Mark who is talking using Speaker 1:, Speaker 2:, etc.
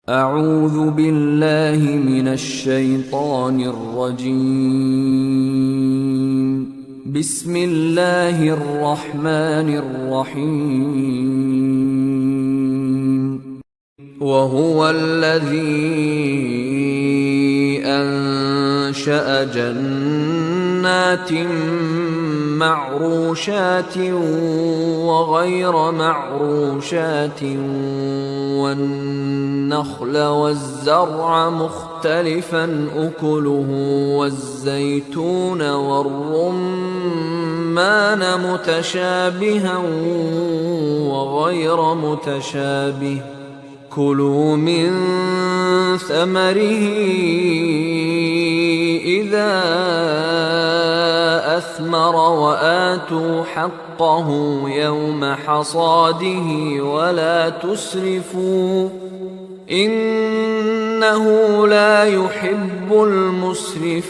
Speaker 1: أعوذ بالله من الشيطان الرجيم. بسم الله الرحمن الرحيم. وهو الذي أنشأ جنات معروشات وغير معروشات والنخل والزرع مختلفا أكله والزيتون والرمان متشابها وغير متشابه كلوا من ثمره إذا أثمر وآتوا حقه يوم حصاده ولا تسرفوا إنه لا يحب المسرفين.